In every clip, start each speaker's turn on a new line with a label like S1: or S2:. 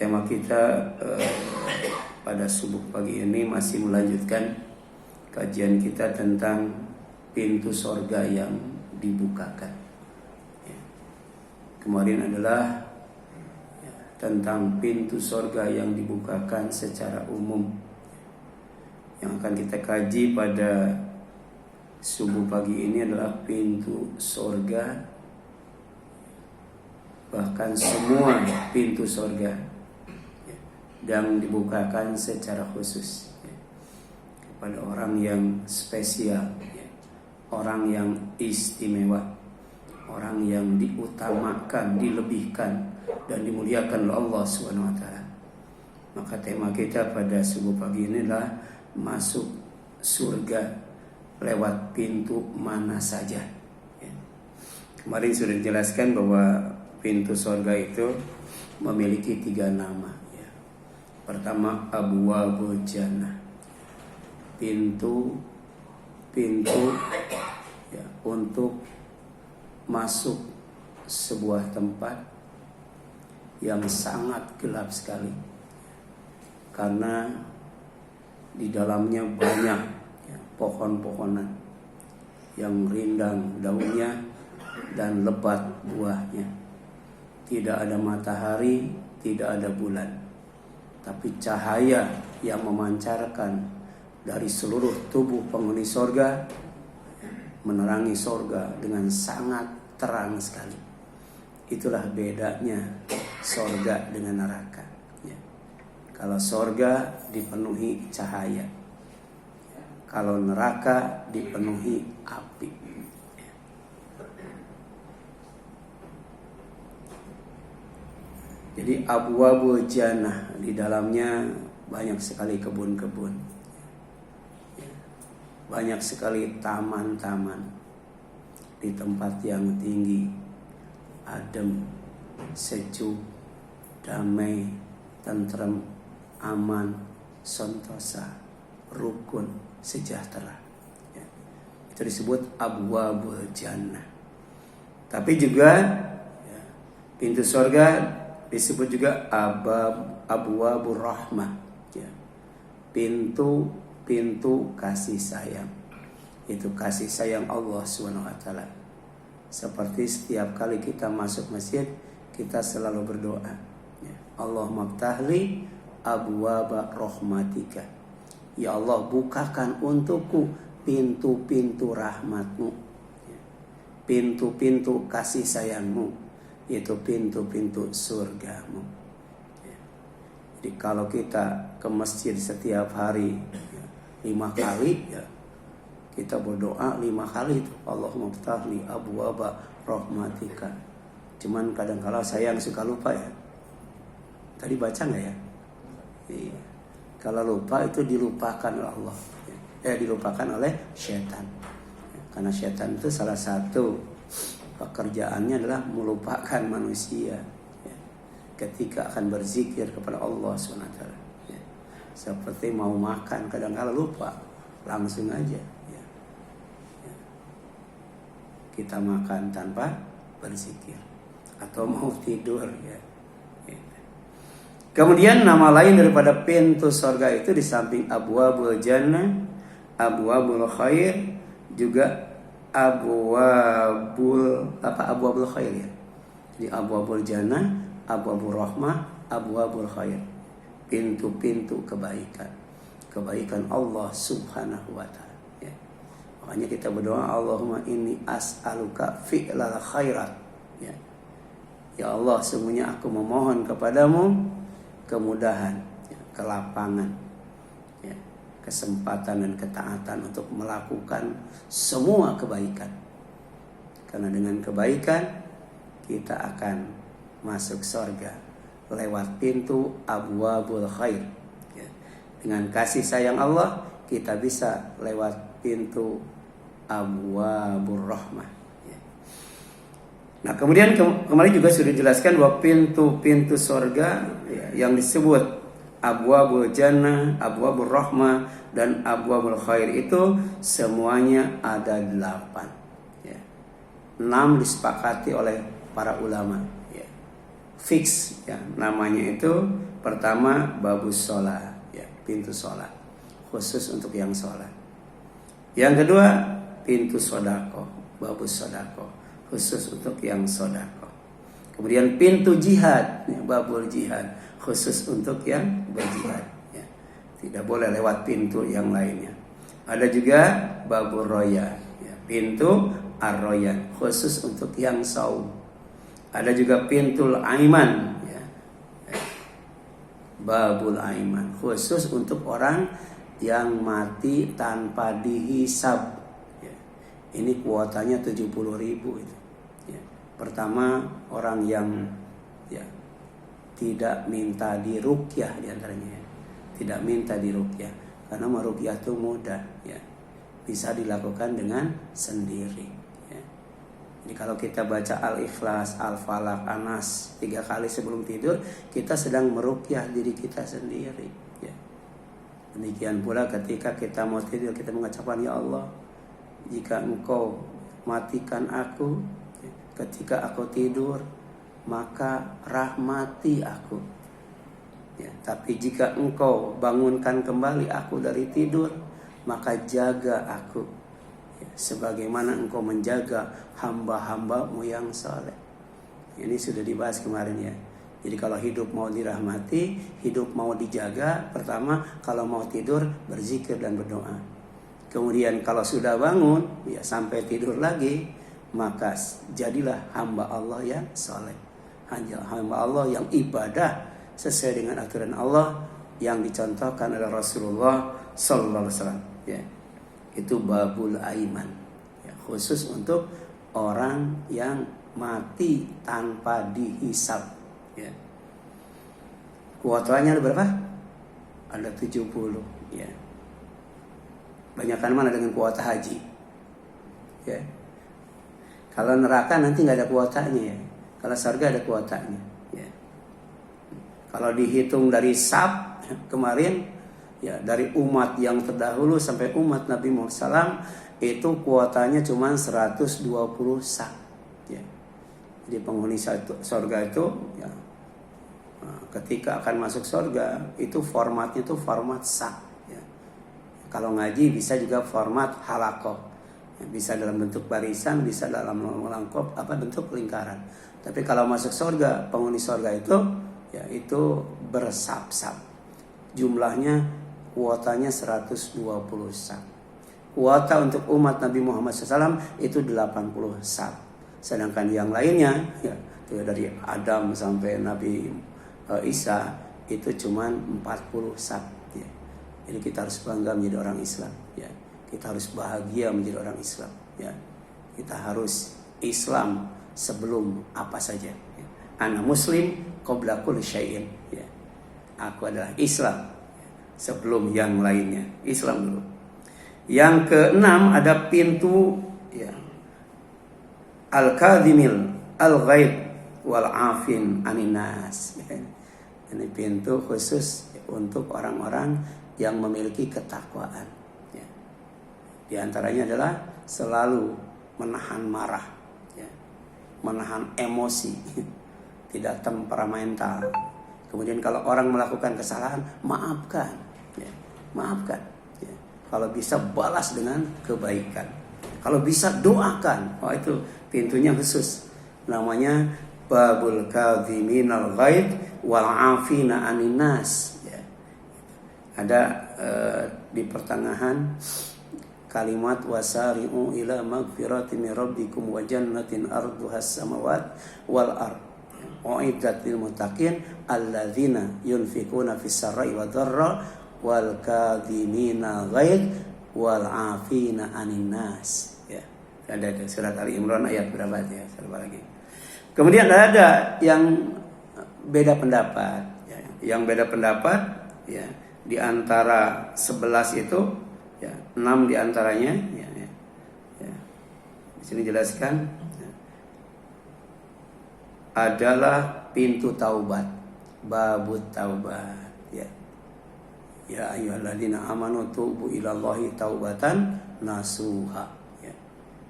S1: Tema kita pada subuh pagi ini masih melanjutkan kajian kita tentang pintu sorga yang dibukakan. Kemarin adalah tentang pintu sorga yang dibukakan secara umum. Yang akan kita kaji pada subuh pagi ini adalah pintu sorga, bahkan semua pintu sorga yang dibukakan secara khusus kepada orang yang spesial, orang yang istimewa, orang yang diutamakan, dilebihkan dan dimuliakan oleh Allah SWT. Maka tema kita pada subuh pagi ini adalah masuk surga lewat pintu mana saja. Kemarin sudah dijelaskan bahwa pintu surga itu memiliki 3 nama. Pertama, Abwabul Jannah, pintu untuk masuk sebuah tempat yang sangat gelap sekali, karena di dalamnya banyak pohon-pohonan yang rindang daunnya dan lebat buahnya. Tidak ada matahari, tidak ada bulan, tapi cahaya yang memancarkan dari seluruh tubuh penghuni sorga menerangi sorga dengan sangat terang sekali. Itulah bedanya sorga dengan neraka. Kalau sorga dipenuhi cahaya, kalau neraka dipenuhi api. Jadi Abwabul Jannah, di dalamnya banyak sekali kebun-kebun, banyak sekali taman-taman di tempat yang tinggi, adem, sejuk, damai, tentrem, aman, sentosa, rukun, sejahtera. Itu disebut Abwabul Jannah. Tapi juga pintu surga disebut juga Abwabur Rahmah, pintu kasih sayang. Itu kasih sayang Allah SWT. Seperti setiap kali kita masuk masjid, kita selalu berdoa, Allahumma ftahli abwaba rahmatika. Ya Allah, bukakan untukku pintu-pintu rahmatmu, pintu-pintu kasih sayangmu, yaitu pintu-pintu surgamu. Jadi kalau kita ke masjid setiap hari 5 kali, kita berdoa 5 kali itu, Allahumma ftahli abwaba rahmatika. Cuman kadang-kala saya yang suka lupa ya. Tadi baca nggak ya? Iya. Kalau lupa itu dilupakan oleh Allah, dilupakan oleh syaitan. Karena syaitan itu salah satu pekerjaannya adalah melupakan manusia ketika akan berzikir kepada Allah SWT. Seperti mau makan, kadang-kala lupa, langsung aja kita makan tanpa berzikir, atau mau tidur Kemudian nama lain daripada pintu surga itu, di samping Abwabul Jannah, Abwabul Khair, juga Abwabul Khair ya. Jadi Abwabul Jannah, Abwabul Rahmah, Abwabul Khair, pintu-pintu kebaikan, kebaikan Allah Subhanahu wa ta'ala. Makanya kita berdoa, Allahumma inni as'aluka fi'lal khairat. Ya Allah, sungguhnya aku memohon kepadamu kemudahan, kelapangan, kesempatan dan ketaatan untuk melakukan semua kebaikan. Karena dengan kebaikan kita akan masuk surga lewat pintu Abwabul Khair. Dengan kasih sayang Allah kita bisa lewat pintu Abwabur Rahmah. Nah, kemudian kemarin juga sudah dijelaskan bahwa pintu-pintu surga yang disebut Abwabul Jannah, Abwabur Rahmah, dan Abwabul Khair itu semuanya ada 8. 6 disepakati oleh para ulama. fix ya, namanya itu pertama babus sholat ya, pintu sholat khusus untuk yang sholat. Yang kedua pintu sodako, babus sodako khusus untuk yang sodako. Kemudian pintu jihad ya, babul jihad khusus untuk yang berjihad ya. Tidak boleh lewat pintu yang lainnya. Ada juga babul royan ya, pintu ar-royan khusus untuk yang saum. Ada juga pintul aiman ya. Babul aiman khusus untuk orang yang mati tanpa dihisab ya. Ini kuotanya 70.000 itu ya. Pertama orang yang ya tidak minta diruqyah diantaranya ya. Tidak minta diruqyah karena meruqyah itu mudah ya, bisa dilakukan dengan sendiri ya. Jadi kalau kita baca Al-Ikhlas, Al-Falaq, An-Nas 3 kali sebelum tidur, kita sedang meruqyah diri kita sendiri ya. Demikian pula ketika kita mau tidur, kita mengucapkan, ya Allah, jika Engkau matikan aku ketika aku tidur, maka rahmati aku ya. Tapi jika Engkau bangunkan kembali aku dari tidur, maka jaga aku ya, sebagaimana Engkau menjaga hamba-hambamu yang saleh. Ini sudah dibahas kemarin ya. Jadi kalau hidup mau dirahmati, hidup mau dijaga, pertama kalau mau tidur berzikir dan berdoa. Kemudian kalau sudah bangun, ya sampai tidur lagi, maka jadilah hamba Allah yang saleh. Hamba Allah yang ibadah sesuai dengan aturan Allah yang dicontohkan oleh Rasulullah sallallahu alaihi wasallam ya. Itu babul aiman ya, khusus untuk orang yang mati tanpa dihisab ya. Kuotanya ada berapa? Ada 70 ya. Banyakan mana dengan kuota haji ya. Kalau neraka nanti nggak ada kuotanya ya. Kalau surga ada kuotanya ya. Kalau dihitung dari sab kemarin ya, dari umat yang terdahulu sampai umat Nabi Muhammad SAW, itu kuotanya cuma 120 sab ya. Jadi penghuni surga itu ya, ketika akan masuk surga itu formatnya itu format sab ya. Kalau ngaji bisa juga format halakoh ya, bisa dalam bentuk barisan, bisa dalam melengkap bentuk lingkaran. Tapi kalau masuk surga, penghuni surga itu ya itu bersab-sab. Jumlahnya kuotanya 120 sab. Kuota untuk umat Nabi Muhammad SAW itu 80 sab. Sedangkan yang lainnya ya, dari Adam sampai Nabi Isa itu cuma 40 sab ya. Jadi kita harus bangga menjadi orang Islam ya. Kita harus bahagia menjadi orang Islam ya. Kita harus Islam sebelum apa saja ya. Ana muslim qabla kulli syai'in ya. Aku adalah Islam ya, sebelum yang lainnya. Islam dulu. Yang keenam ada pintu ya, al-kadhimil al-ghaib wal afin aninas ya. Ini pintu khusus untuk orang-orang yang memiliki ketakwaan ya. Di antaranya adalah selalu menahan marah ya, menahan emosi, tidak temperamental. Kemudian kalau orang melakukan kesalahan, maafkan ya, maafkan ya. Kalau bisa balas dengan kebaikan, kalau bisa doakan. Oh, itu pintunya khusus, namanya babul kadhiminal ghaid wal afina aninas ya. Ada di pertengahan kalimat wasari'u ila magfirati min rabbikum wa jannatin arduhas samawat wal ard uiddat lil muttaqin alladzina yunfikuna fis sarai wa dharra wal kadhimina ghaid wal afina aninnas ya. Ada surat Ali Imran ayat berapa ya? Serba lagi. Kemudian ada yang beda pendapat ya. Yang beda pendapat ya, di antara 11 itu ya, 6 di antaranya ya. Di sini jelaskan ya, adalah pintu taubat, babut taubat ya. Ya ayyuhalladzina amanu tubu ilallahi taubatan nasuha ya.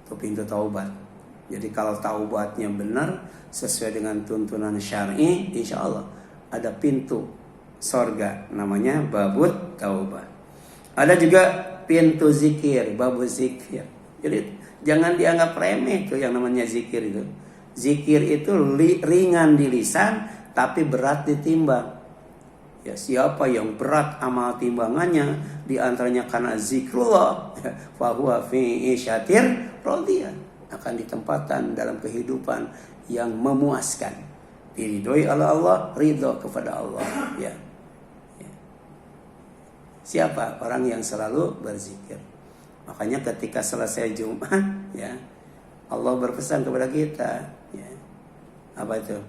S1: Itu pintu taubat. Jadi kalau taubatnya benar sesuai dengan tuntunan syar'i, insya Allah ada pintu sorga namanya babut taubat. Ada juga pintu zikir, babut zikir. Jadi jangan dianggap remeh tuh yang namanya zikir itu. Zikir itu ringan di lisan tapi berat ditimbang. Ya, siapa yang berat amal timbangannya di antaranya karena zikrullah, fahuwa fi isyatir radiyah, akan ditempatkan dalam kehidupan yang memuaskan, diridhoi oleh Allah, ridho kepada Allah. Ya. Siapa orang yang selalu berzikir? Makanya ketika selesai Jumat, ya, Allah berpesan kepada kita, ya, apa itu?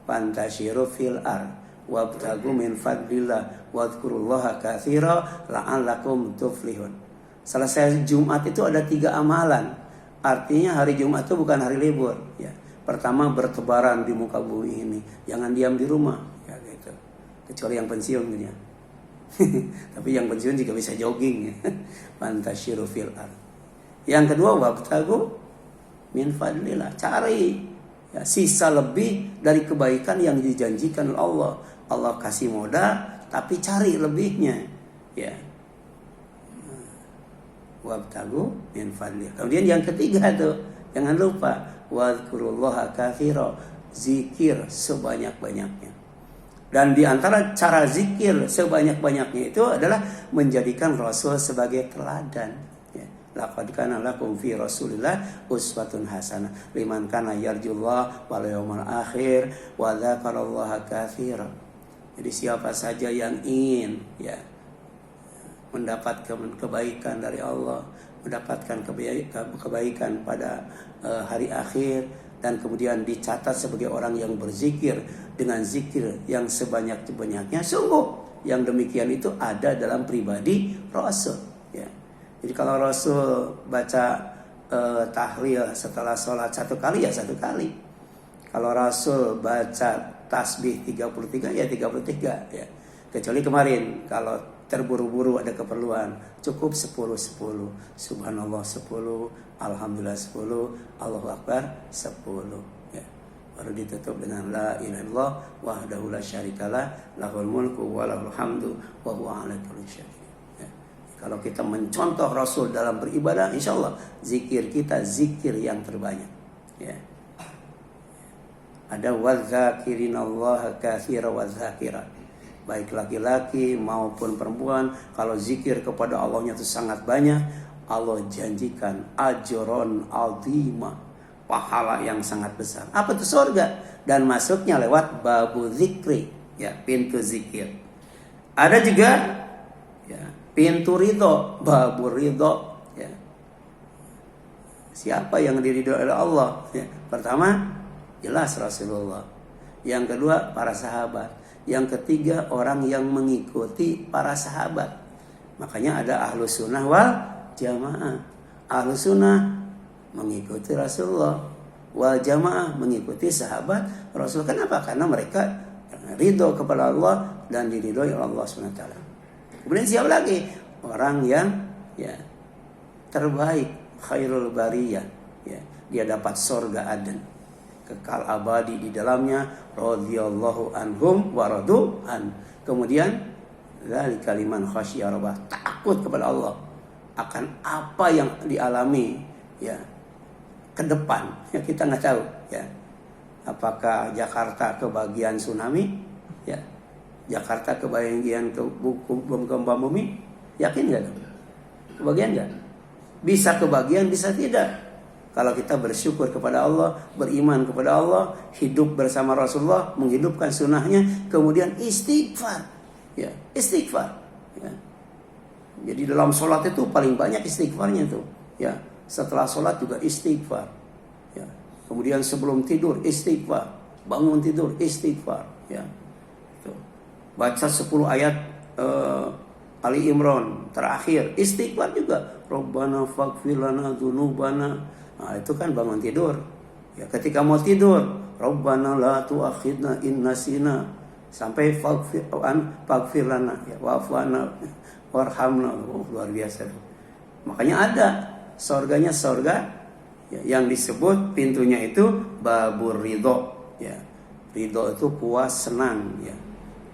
S1: Fantashiru fil ard wabtagu min fadlillah wadhkurullaha katsira la'allakum tuflihun. Selesai Jumat itu ada 3 amalan. Artinya hari Jumat itu bukan hari libur, ya. Pertama, bertebaran di muka bumi ini. Jangan diam di rumah, ya gitu. Kecuali yang pensiun gitu ya. Tapi yang pensiun juga bisa jogging, ya. Fantashiru fil ard. Yang kedua, wabtagu min fadlillah, cari, ya, sisa lebih dari kebaikan yang dijanjikan oleh Allah. Allah kasih modal, tapi cari lebihnya, ya. Wabtagu min fadlillah. Kemudian yang ketiga tuh, jangan lupa wadhkurullaha katsira, zikir sebanyak-banyaknya. Dan di antara cara zikir sebanyak-banyaknya itu adalah menjadikan Rasul sebagai teladan. Laqad kana lakum fi Rasulillah uswatun hasanah liman kana yarjullah wal yawmal akhir wa dzakarallaha katsira. Jadi siapa saja yang ingin, ya, mendapatkan kebaikan dari Allah, mendapatkan kebaikan pada hari akhir, dan kemudian dicatat sebagai orang yang berzikir dengan zikir yang sebanyak-banyaknya, sungguh yang demikian itu ada dalam pribadi Rasul, ya. Jadi kalau Rasul baca tahlil setelah sholat 1 kali, ya 1 kali. Kalau Rasul baca tasbih 33, ya 33, ya. Kecuali kemarin kalau terburu-buru ada keperluan, cukup 10-10. Subhanallah 10, Alhamdulillah 10, Allahu Akbar 10, ya. Baru ditutup dengan la ilaha illallah wahdahu la syarikalah lahul mulku wa lahul hamdu wa huwa ala kulli syai'in. Kalau kita mencontoh Rasul dalam beribadah, insya Allah zikir kita zikir yang terbanyak, ya. Ada wadzakirinallaha katsira wadzakirat, baik laki-laki maupun perempuan. Kalau zikir kepada Allahnya itu sangat banyak, Allah janjikan ajron azima, pahala yang sangat besar. Apa itu surga? Dan masuknya lewat babu zikri, ya, pintu zikir. Ada juga, ya, pintu ridho, babu ridho, ya. Siapa yang diridhoi oleh Allah? Ya. Pertama, jelas Rasulullah. Yang kedua, para sahabat. Yang ketiga, orang yang mengikuti para sahabat. Makanya ada ahlu sunnah wal jamaah. Ahlu sunnah mengikuti Rasulullah, wal jamaah mengikuti sahabat Rasul. Kenapa? Karena mereka ridho kepada Allah dan diridhoi oleh Allah SWT. Kemudian siapa lagi? Orang yang, ya, terbaik, khairul bariyah, ya. Dia dapat surga Aden, kekal abadi di dalamnya, radhiyallahu anhum wa radu an. Kemudian dzalika liman khasyya rabbah, takut kepada Allah akan apa yang dialami, ya, ke depan, ya, kita nggak tahu, ya. Apakah Jakarta kebagian tsunami, ya, Jakarta kebagian gempa bumi, yakin nggak? Kebagian nggak? Bisa kebagian, bisa tidak. Kalau kita bersyukur kepada Allah, beriman kepada Allah, hidup bersama Rasulullah, menghidupkan sunnahnya, kemudian istighfar, ya, istighfar, ya. Jadi dalam sholat itu paling banyak istighfarnya tuh, ya. Setelah sholat juga istighfar, ya. Kemudian sebelum tidur istighfar, bangun tidur istighfar, ya. Tuh. Baca 10 ayat Ali Imran terakhir istighfar juga. Rabbana faghfir lana dzunubana. Nah, itu kan bangun tidur. Ya, ketika mau tidur, Rabbana la tu'akhidna in nasina, sampai faghfir lana, ya, wa'fana warhamna. Oh, luar biasa. Makanya ada surganya surga Ya, yang disebut pintunya itu babur ridho. Ya, ridho itu puas, senang. Ya,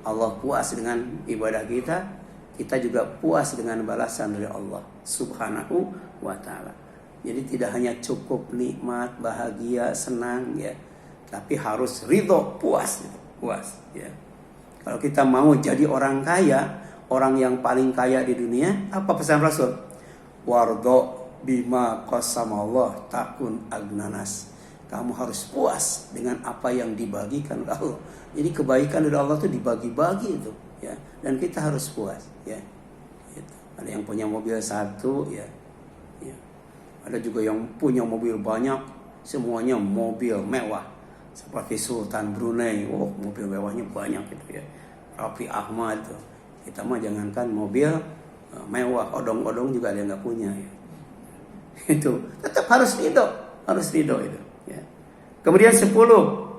S1: Allah puas dengan ibadah kita, kita juga puas dengan balasan dari Allah Subhanahu wa Ta'ala. Jadi tidak hanya cukup nikmat, bahagia, senang, ya, tapi harus ridho, puas, gitu. Puas. Ya. Kalau kita mau jadi orang kaya, orang yang paling kaya di dunia, apa pesan Rasul? Wardo bima qasamallah takun agnanas. Kamu harus puas dengan apa yang dibagikan oleh Allah. Jadi kebaikan dari Allah itu dibagi-bagi itu, ya. Dan kita harus puas, ya. Gitu. Ada yang punya mobil satu, ya. Ya. Ada juga yang punya mobil banyak, semuanya mobil mewah. Seperti Sultan Brunei, mobil mewahnya banyak gitu, ya. Raffi Ahmad tuh. Kita mah jangankan mobil mewah, odong-odong juga ada yang nggak punya, ya. Itu tetap harus ridho itu, ya. Kemudian 10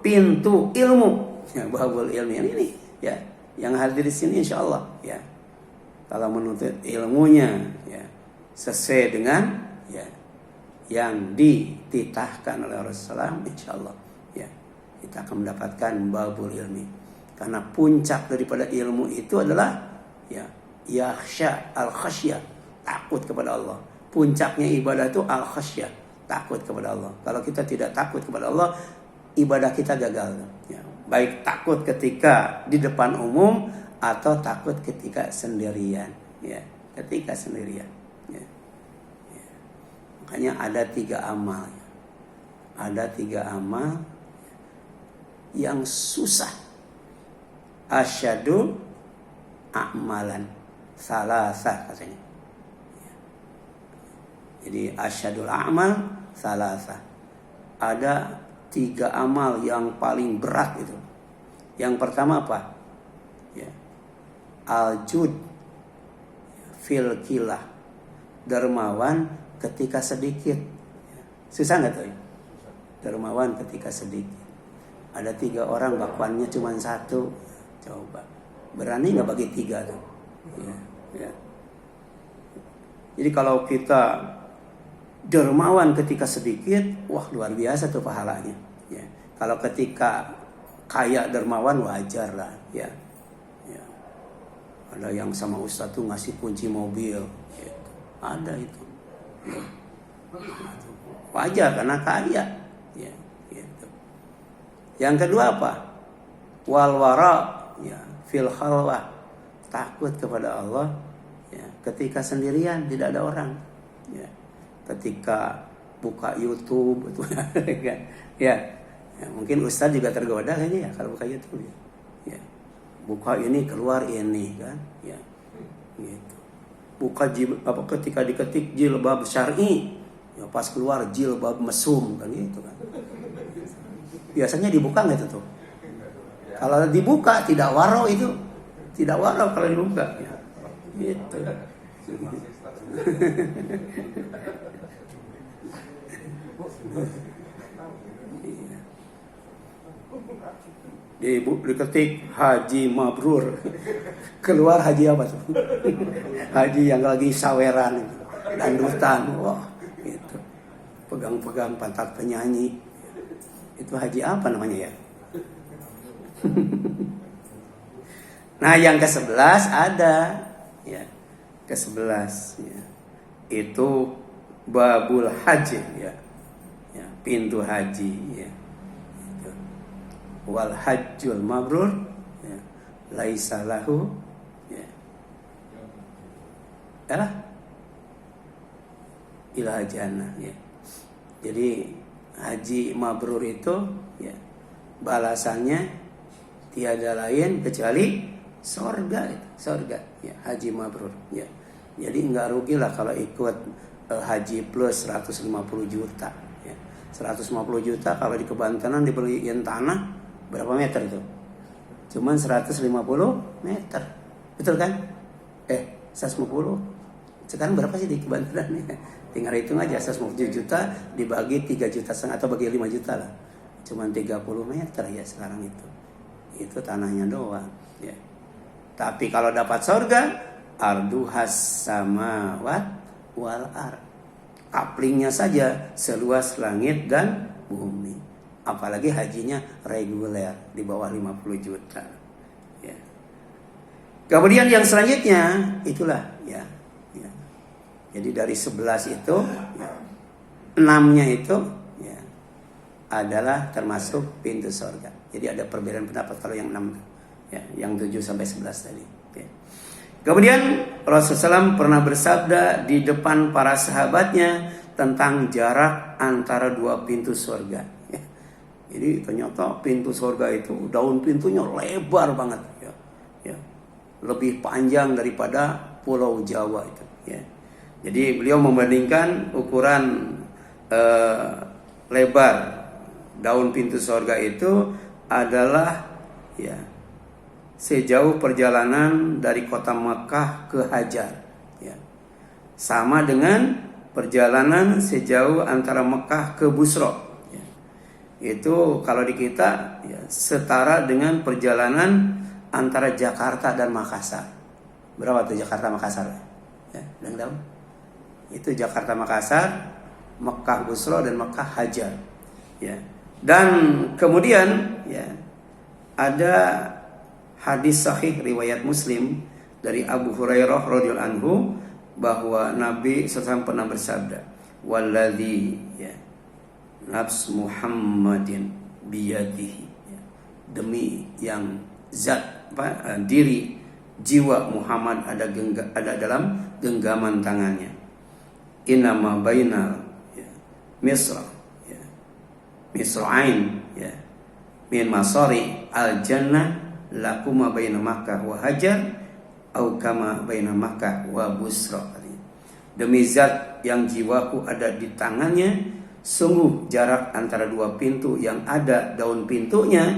S1: pintu ilmu, ya, babul ilmi ini, ya, yang hadir di sini insya Allah, ya. Kalau menuntut ilmunya, ya, sesuai dengan, ya, yang dititahkan oleh Rasulullah, insya Allah, ya, kita akan mendapatkan babul ilmi. Karena puncak daripada ilmu itu adalah, ya, yakhsha al-khasyah, takut kepada Allah. Puncaknya ibadah itu al-khasyah, takut kepada Allah. Kalau kita tidak takut kepada Allah, ibadah kita gagal. Ya. Baik takut ketika di depan umum atau takut ketika sendirian. Ya. Ketika sendirian. Ya. Ya. Makanya ada 3 amal. Ya. Ada 3 amal yang susah. Asyadu a'malan salasah katanya. Jadi asyadul a'mal salasah. Ada 3 amal yang paling berat itu. Yang pertama apa? Ya. Al-jud fil kilah. Dermawan ketika sedikit. Susah nggak tuh? Dermawan ketika sedikit. Ada 3 orang bakwannya cuma 1. Coba. Berani nggak bagi 3 tuh? Ya. Ya. Jadi kalau kita dermawan ketika sedikit, wah luar biasa tuh pahalanya. Ya. Kalau ketika kaya dermawan wajar lah, ya. Ya. Ada yang sama Ustadz tuh ngasih kunci mobil, gitu. Ada itu. Ya. Wajar karena kaya. Ya. Gitu. Yang kedua apa? Wal wara, ya, fil khalwah, takut kepada Allah, ya, ketika sendirian tidak ada orang. Ya. Ketika buka YouTube itu ya, ya mungkin Ustadz juga tergoda kayaknya ya kalau buka YouTube, ya. Buka ini keluar ini kan, ya, gitu. Buka ketika diketik jilbab syar'i, ya pas keluar jilbab mesum kan gitu kan. Biasanya dibuka nggak itu tuh? Kalau dibuka tidak waro itu, tidak waro kalau dibuka, ya. Gitu. Diketik haji mabrur, keluar haji apa tuh? Haji yang lagi saweran, dandutan, wah, gitu. Pegang-pegang pantat penyanyi, itu haji apa namanya ya? Nah yang ke-11 ada, ya, ke-11, ya, itu babul haji, ya, ya, pintu haji, ya. Wal hajjul mabrur, ya, laisa lahu, ya, ila jannah, ya. Jadi haji mabrur itu, ya, balasannya tiada lain kecuali surga, ya, haji mabrur, ya. Jadi nggak rugi lah kalau ikut haji plus 150 juta, ya. 150 juta kalau di Kebantenan dibeliin tanah berapa meter itu? Cuman 150 meter, betul kan? 150. Sekarang berapa sih di Kebantenan? Tinggal hitung aja, 150 juta dibagi 3 juta setengah atau bagi 5 juta lah. Cuman 30 meter ya sekarang itu. Itu tanahnya doang, ya. Tapi kalau dapat surga, arduhas samawat wal ar. Kaplingnya saja seluas langit dan bumi. Apalagi hajinya reguler di bawah 50 juta. Ya. Kemudian yang selanjutnya itulah ya. Jadi dari 11 itu ya, 6-nya itu ya, adalah termasuk pintu surga. Jadi ada perbedaan pendapat kalau yang 6 ya, yang 7 sampai 11 tadi ya. Kemudian Rasulullah SAW pernah bersabda di depan para sahabatnya tentang jarak antara dua pintu surga ya. Jadi ternyata pintu surga itu daun pintunya lebar banget ya. Ya. Lebih panjang daripada Pulau Jawa itu ya. Jadi beliau membandingkan ukuran lebar daun pintu surga itu adalah ya sejauh perjalanan dari kota Mekah ke Hajar ya. Sama dengan perjalanan sejauh antara Mekah ke Busra ya. Itu kalau di kita ya, setara dengan perjalanan antara Jakarta dan Makassar. Berapa tuh Jakarta Makassar ya, tahu? Itu Jakarta Makassar, Mekah Busra dan Mekah Hajar ya. Dan kemudian ya ada hadis sahih riwayat Muslim dari Abu Hurairah radhiyallahu anhu bahwa Nabi SAW pernah bersabda, "Walladzi ya, nafs Muhammadin biyadihi." Ya, demi yang zat diri jiwa Muhammad ada dalam genggaman tangannya. Inama bainal ya, Misra ya, Misra'ain ya, min masari al jannah lakuma baina Makkah wa Hajar au kama baina Makkah wa Busra. Demi zat yang jiwaku ada di tangannya, sungguh jarak antara dua pintu yang ada daun pintunya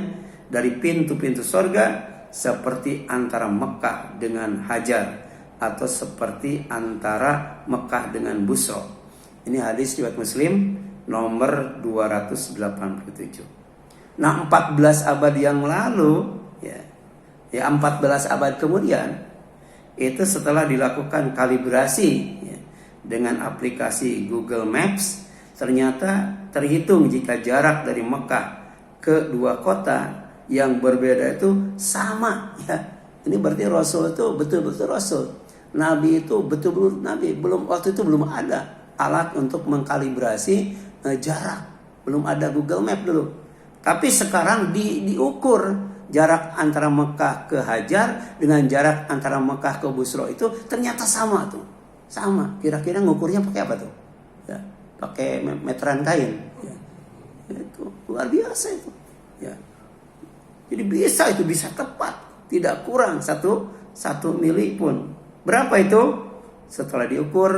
S1: dari pintu-pintu surga seperti antara Mekah dengan Hajar atau seperti antara Mekah dengan Busra. Ini hadis riwayat Muslim nomor 287. Nah, 14 abad yang lalu ya 14 abad kemudian itu setelah dilakukan kalibrasi ya, dengan aplikasi Google Maps, ternyata terhitung jika jarak dari Mekah ke dua kota yang berbeda itu sama ya. Ini berarti Rasul itu betul-betul Rasul. Nabi itu betul-betul Nabi. Waktu itu belum ada alat untuk mengkalibrasi jarak. Belum ada Google Map dulu. Tapi sekarang diukur jarak antara Mekah ke Hajar dengan jarak antara Mekah ke Busra itu ternyata sama tuh. Sama. Kira-kira ngukurnya pakai apa tuh? Ya, pakai meteran kain. Ya. Itu luar biasa itu. Ya. Jadi bisa tepat, tidak kurang satu mili pun. Berapa itu? Setelah diukur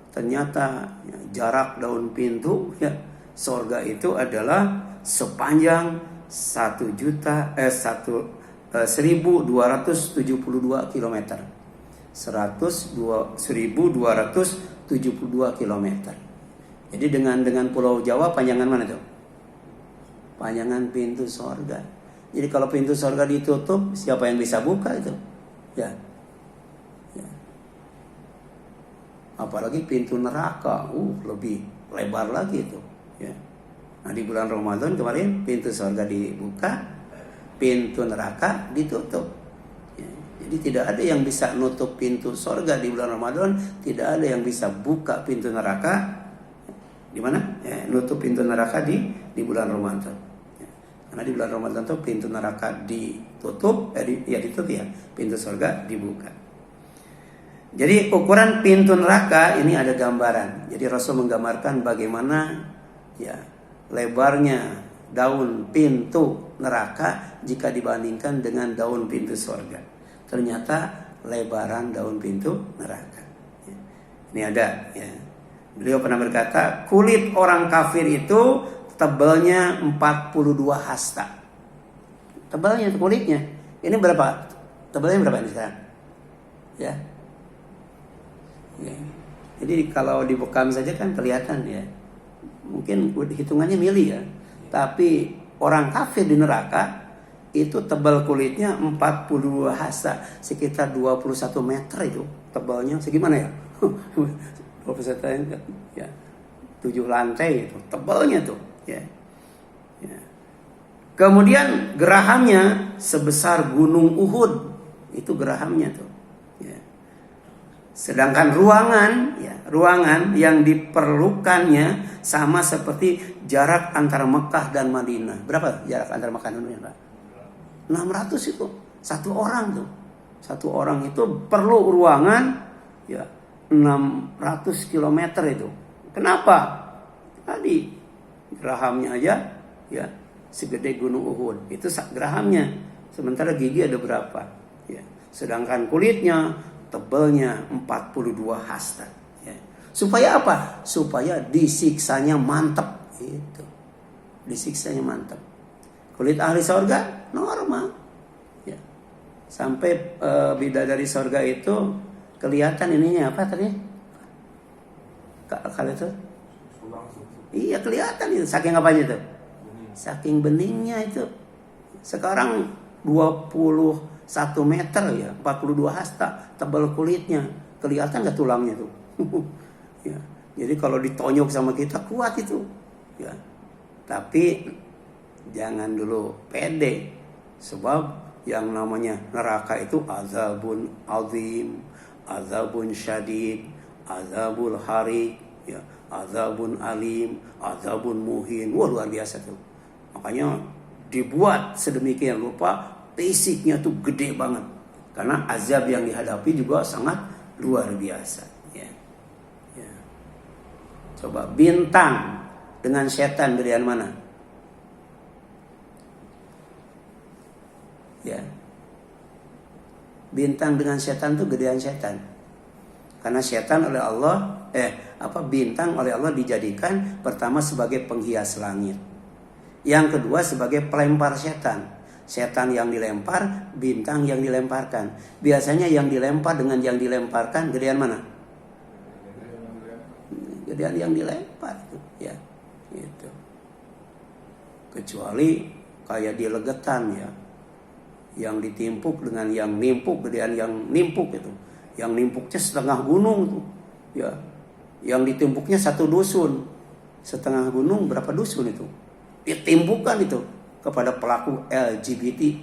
S1: ternyata ya, jarak daun pintu ya surga itu adalah sepanjang 1.272 km. 1.272 km. Jadi dengan Pulau Jawa panjangan mana tuh? Panjangan pintu surga. Jadi kalau pintu surga ditutup, siapa yang bisa buka itu? Ya. Apalagi pintu neraka, lebih lebar lagi itu. Ya. Nah di bulan Ramadan kemarin pintu surga dibuka, pintu neraka ditutup. Ya. Jadi tidak ada yang bisa nutup pintu surga di bulan Ramadan, tidak ada yang bisa buka pintu neraka. Di mana? Ya, nutup pintu neraka di bulan Ramadan. Ya. Karena di bulan Ramadan itu pintu neraka ditutup, ditutup ya, pintu surga dibuka. Jadi ukuran pintu neraka ini ada gambaran. Jadi Rasul menggambarkan bagaimana ya lebarnya daun pintu neraka jika dibandingkan dengan daun pintu surga. Ternyata lebaran daun pintu neraka. Ya. Ini ada ya. Beliau pernah berkata, kulit orang kafir itu tebalnya 42 hasta. Tebalnya kulitnya. Ini berapa? Tebalnya berapa ini sekarang? Ya. Ya. Jadi kalau dibekam saja kan kelihatan ya. Mungkin hitungannya mili ya. Tapi orang kafir di neraka itu tebal kulitnya 42 hasta, sekitar 21 meter itu tebalnya. Segimana ya? 21 ya. 7 lantai itu, tebalnya tuh, ya. Ya. Kemudian gerahamnya sebesar gunung Uhud, itu gerahamnya tuh. Ya. Sedangkan ruangan, ya, ruangan yang diperlukannya sama seperti jarak antara Mekah dan Madinah. Berapa jarak antara Mekah dan Madinah, Pak? 600 itu, satu orang tuh. Satu orang itu perlu ruangan ya 600 km itu. Kenapa? Tadi gerahamnya aja ya segede gunung Uhud. Itu gerahamnya. Sementara gigi ada berapa? Ya. Sedangkan kulitnya tebalnya 42 hasta. Ya. Supaya apa? Supaya disiksanya mantap. Itu. Disiksanya mantap. Kulit ahli surga normal. Sampai bidadari surga itu kelihatan ininya apa tadi? Kalau itu? Iya kelihatan itu. Saking apanya itu? Saking beningnya itu. Sekarang 21 meter ya, 42 hasta tebal kulitnya. Kelihatan gak tulangnya tuh? Ya. Jadi kalau ditonyok sama kita kuat itu. Ya. Tapi jangan dulu pede. Sebab yang namanya neraka itu azabun azim, azabun syadid, azabul harik, ya, azabun alim, azabun muhin. Wah luar biasa tuh. Makanya dibuat sedemikian rupa, fisiknya tuh gede banget. Karena azab yang dihadapi juga sangat luar biasa. Ya. Ya. Coba bintang dengan setan gedean mana? Ya. Bintang dengan setan itu gedean setan. Karena setan oleh Allah bintang oleh Allah dijadikan pertama sebagai penghias langit. Yang kedua sebagai pelempar setan. Setan yang dilempar, bintang yang dilemparkan. Biasanya yang dilempar dengan yang dilemparkan gedean mana? Gedean yang dilempar itu, ya. Gitu. Kecuali kayak di legetan ya. Yang ditimpuk dengan yang nimpuk, gedean yang nimpuk itu. Yang nimpuknya setengah gunung tuh. Ya. Yang ditimpuknya satu dusun. Setengah gunung berapa dusun itu? Ditimpukan itu kepada pelaku LGBT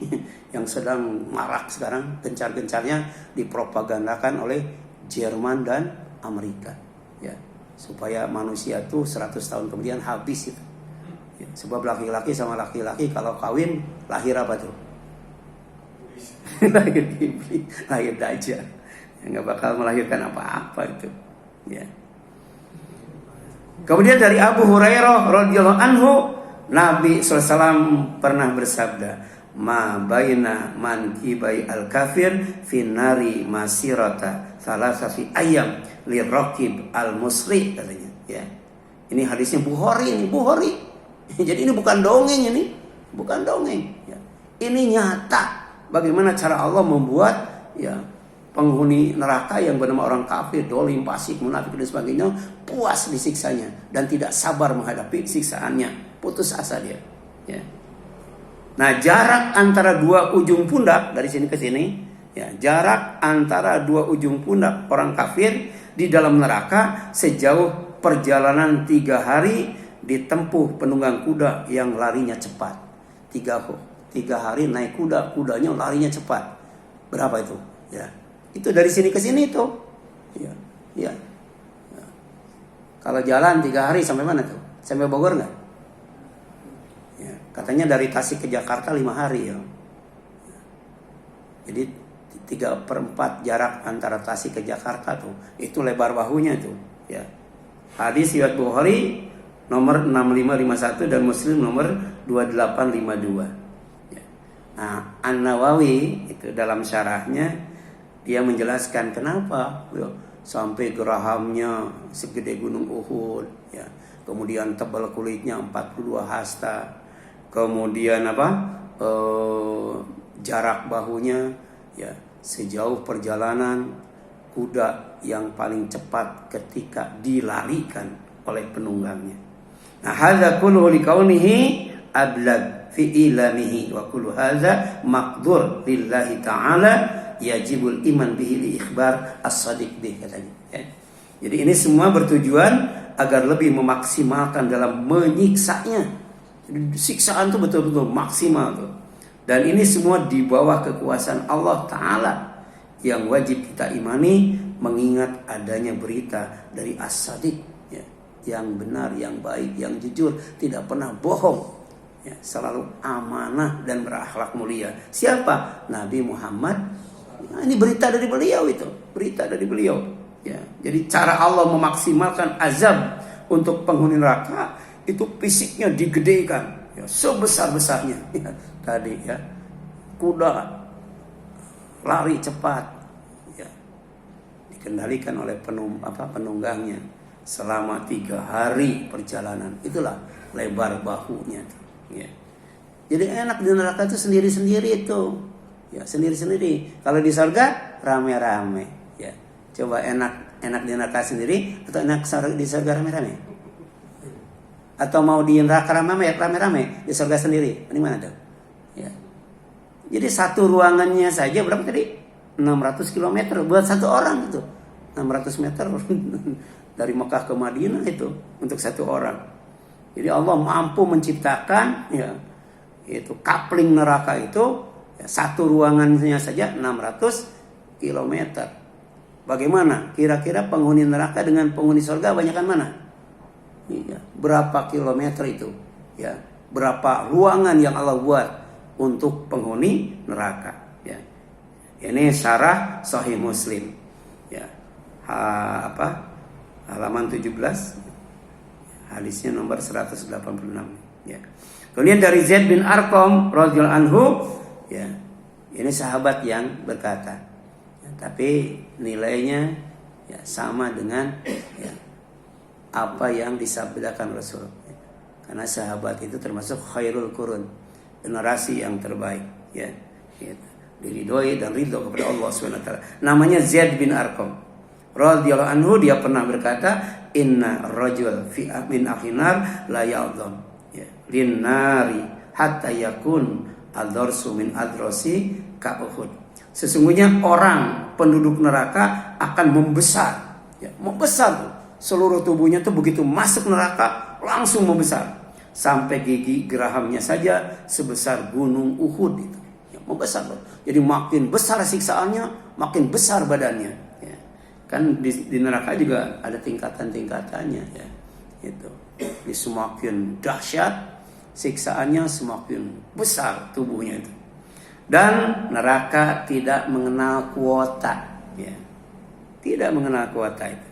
S1: yang sedang marak sekarang, gencar-gencarnya dipropagandakan oleh Jerman dan Amerika. Ya. Supaya manusia tuh 100 tahun kemudian habis itu. Ya. Sebab laki-laki sama laki-laki kalau kawin lahir apa tuh? Lahir iblis, lahir dajjal, nggak bakal melahirkan apa-apa itu. Ya. Kemudian dari Abu Hurairah radhiyallahu anhu, Nabi SAW pernah bersabda, ma baina mankibai al-kafir finari masirata salasati ayam lirraqib al-musri, katanya. Ya. Ini hadisnya Bukhari, ini Bukhari. Jadi ini bukan dongeng, ini bukan dongeng. Ya. Ini nyata. Bagaimana cara Allah membuat ya penghuni neraka yang bernama orang kafir, dolim, fasik, munafik dan sebagainya puas disiksanya dan tidak sabar menghadapi siksaannya, putus asa dia. Ya. Nah jarak antara dua ujung pundak dari sini ke sini, ya jarak antara dua ujung pundak orang kafir di dalam neraka sejauh perjalanan 3 hari ditempuh penunggang kuda yang larinya cepat. 3 hari naik kuda, kudanya larinya cepat. Berapa itu? Ya. Itu dari sini ke sini tuh. Ya. Ya. Ya. Kalau jalan 3 hari sampai mana tuh? Sampai Bogor nggak? Ya. Katanya dari Tasik ke Jakarta 5 hari ya. Jadi 3/4 jarak antara Tasik ke Jakarta tuh. Itu lebar bahunya tuh. Ya. Hadis riwayat Bukhari nomor 6551 dan Muslim nomor 2852. Nah, An-Nawawi itu dalam syarahnya dia menjelaskan kenapa sampai gerahamnya segede gunung Uhud, ya. Kemudian tebal kulitnya 42 hasta. Kemudian jarak bahunya ya sejauh perjalanan kuda yang paling cepat ketika dilarikan oleh penunggangnya. Nah, hadza kullu likaunihi ablag fi ilamihi wa kullu hadza maqdur lillahi ta'ala yajibul iman bihi li ikhbar as-sadiq bih, katanya. Ya. Jadi ini semua bertujuan agar lebih memaksimalkan dalam menyiksanya. Siksaan tuh betul-betul maksimal tuh. Dan ini semua di bawah kekuasaan Allah Ta'ala yang wajib kita imani, mengingat adanya berita dari As-Sadiq, ya, yang benar, yang baik, yang jujur, tidak pernah bohong, ya, selalu amanah dan berakhlak mulia. Siapa? Nabi Muhammad. Nah, ini berita dari beliau itu, berita dari beliau. Ya, jadi cara Allah memaksimalkan azab untuk penghuni neraka itu fisiknya digedekan, ya, sebesar-besarnya. Ya, tadi ya, kuda lari cepat, ya, dikendalikan oleh penunggangnya selama 3 hari perjalanan. Itulah lebar bahunya. Ya. Jadi enak di neraka itu sendiri-sendiri itu, ya, sendiri-sendiri. Kalau di surga rame-rame. Ya. Coba enak di neraka sendiri atau enak di surga rame-rame? Atau mau di neraka rame-rame, di surga sendiri? Ini mana tuh? Ya. Jadi satu ruangannya saja berapa tadi? 600 km buat satu orang itu. 600 meter dari Mekah ke Madinah itu untuk satu orang. Jadi Allah mampu menciptakan, ya, itu coupling neraka itu, ya, satu ruangannya saja 600 km. Bagaimana? Kira-kira penghuni neraka dengan penghuni surga banyakan mana? Ya, berapa kilometer itu? Ya, berapa ruangan yang Allah buat untuk penghuni neraka? Ya. Ini syarah Sahih Muslim. Ya. Halaman 17. Hadisnya nomor 186. Ya. Kemudian dari Zaid bin Arqam radhiyallahu anhu, ya. Ini sahabat yang berkata, ya, tapi nilainya, ya, sama dengan, ya, apa yang disabdakan Rasul. Karena sahabat itu termasuk khairul qurun, generasi yang terbaik, ya. Diridhoi dan ridho kepada Allah SWT. Namanya Zaid bin Arqam radhiyallahu anhu. Dia pernah berkata, inna rajul fi min akhinar la ya'dham, ya, lin nari hatta yakun adarsu min adrasi ka Uhud. Sesungguhnya orang penduduk neraka akan membesar, ya, membesar tuh. Seluruh tubuhnya tuh begitu masuk neraka langsung membesar sampai gigi gerahamnya saja sebesar gunung Uhud itu, ya, membesar loh. Jadi makin besar siksaannya, makin besar badannya, ya. Kan di neraka juga ada tingkatan-tingkatannya, ya. Itu. Jadi semakin dahsyat siksaannya, semakin besar tubuhnya itu. Dan neraka tidak mengenal kuota, ya. Tidak mengenal kuota itu.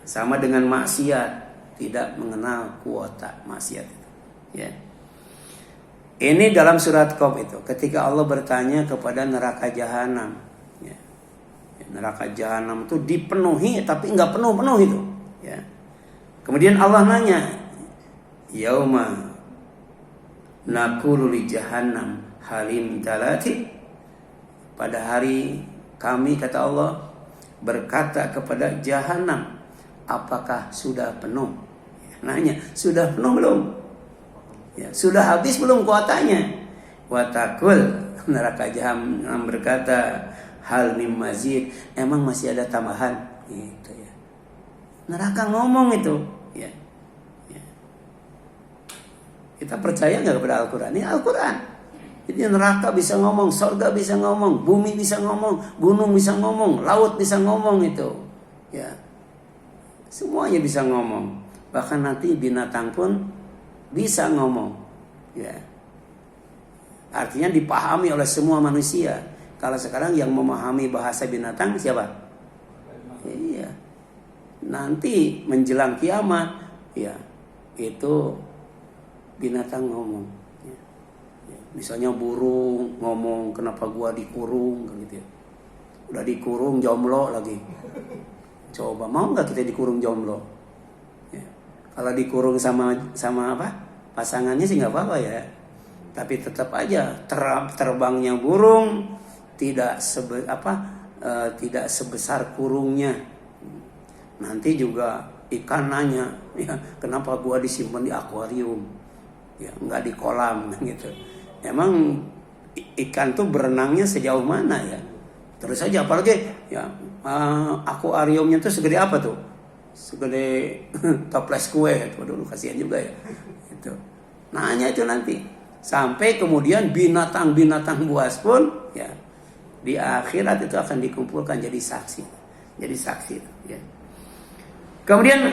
S1: Sama dengan maksiat, tidak mengenal kuota maksiat itu. Ya. Ini dalam surat Qaf itu, ketika Allah bertanya kepada neraka jahanam. Ya. Neraka jahanam itu dipenuhi, tapi nggak penuh itu. Ya. Kemudian Allah nanya, yauma naqulu li jahannam halim talati. Pada hari kami, kata Allah, berkata kepada jahanam, apakah sudah penuh? Nanya, sudah penuh belum? Ya, sudah habis belum kuotanya? Watakul, neraka jahanam berkata, hal mim mazid, emang masih ada tambahan? Gitu, ya. Neraka ngomong itu, ya. Ya. Kita percaya nggak kepada Al-Quran? Ini Al-Quran. Jadi neraka bisa ngomong, surga bisa ngomong, bumi bisa ngomong, gunung bisa ngomong, laut bisa ngomong itu, ya. Semuanya bisa ngomong. Bahkan nanti binatang pun bisa ngomong, ya. Artinya dipahami oleh semua manusia. Kalau sekarang yang memahami bahasa binatang siapa? Iya. Nanti menjelang kiamat, ya, itu binatang ngomong, ya. Ya. Misalnya burung ngomong, kenapa gua dikurung, gitu ya. Udah dikurung jomblo lagi. Coba mau nggak kita dikurung jomblo? Ya. Kalau dikurung sama apa? Pasangannya sih nggak apa-apa, ya. Tapi tetap aja terbangnya burung tidak sebesar kurungnya. Nanti juga ikan nanya, ya, kenapa gua disimpan di akuarium, ya, nggak di kolam, gitu. Emang ikan tuh berenangnya sejauh mana, ya? Terus saja, apalagi, ya, akuariumnya tuh segede apa tuh? segede toples kue. Waduh, kasihan juga ya. Itu. Nanya itu nanti. Sampai kemudian binatang-binatang buas pun ya di akhirat itu akan dikumpulkan jadi saksi. Jadi saksi ya. Kemudian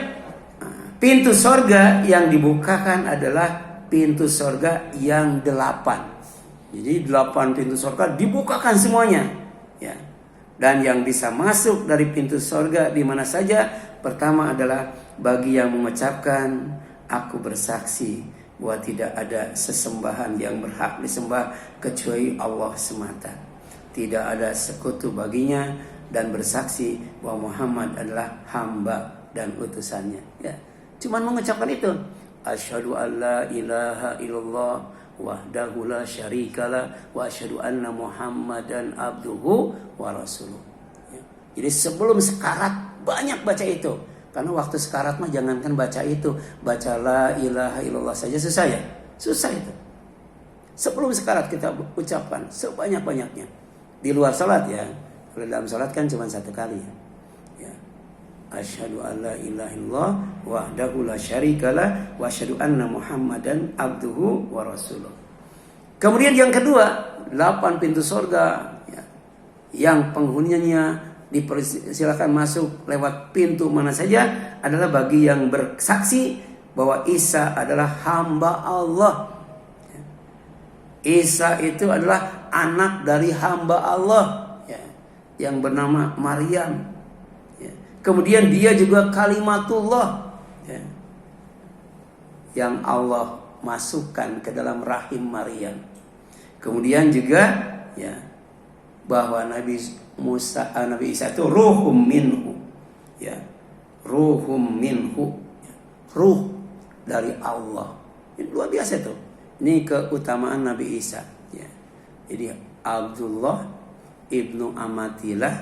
S1: pintu sorga yang dibukakan adalah pintu sorga yang 8. Jadi 8 pintu sorga dibukakan semuanya ya. Dan yang bisa masuk dari pintu sorga di mana saja, pertama adalah bagi yang mengucapkan, aku bersaksi bahwa tidak ada sesembahan yang berhak disembah kecuali Allah semata. Tidak ada sekutu baginya, dan bersaksi bahwa Muhammad adalah hamba dan utusannya. Ya, cuman mengucapkan itu. Asyhadu an la ilaha illallah wahdahu la syarikalah wa asyhadu anna Muhammadan abduhu wa rasuluh. Ya. Jadi sebelum sekarat banyak baca itu. Karena waktu sekarat mah jangankan baca itu, baca la ilaha illallah saja susah ya. Susah itu. Sebelum sekarat kita ucapkan sebanyak-banyaknya. Di luar salat ya. Kalau dalam salat kan cuma 1 kali ya. Ya. Asyhadu an la ilaha illallah wahdahu la syarikalah wa asyhadu anna Muhammadan abduhu wa rasuluh. Kemudian yang kedua, 8 pintu surga ya, yang penghuninya dipersilakan masuk lewat pintu mana saja adalah bagi yang bersaksi bahwa Isa adalah hamba Allah. Isa itu adalah anak dari hamba Allah ya, yang bernama Maryam. Kemudian dia juga kalimatullah ya, yang Allah masukkan ke dalam rahim Maryam. Kemudian juga ya, bahwa Nabi Isa itu ruhum minhu ya, ruhum minhu ya, ruh dari Allah. Ini luar biasa tuh. Ini keutamaan Nabi Isa ya. Jadi Abdullah ibnu Amatillah,